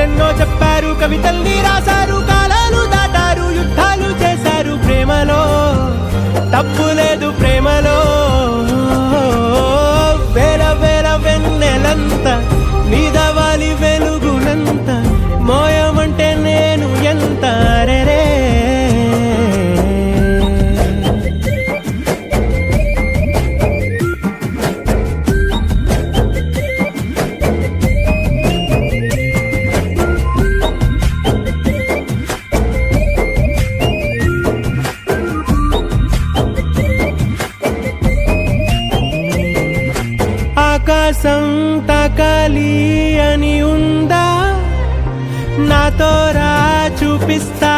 కథలెన్నో చెప్పారు, కవితల్ని రాశారు, కాలాలు దాటారు, యుద్ధాలు చేశారు. ప్రేమలో తప్పు లేదు, ప్రేమలో వేల వేల వెన్నెలంత నీదవాలి వెలుగునంత, మోయమంటే నేను ఎంత రే. ఆకాశం తాకాలి అని ఉందా, నాతో రా చూపిస్తా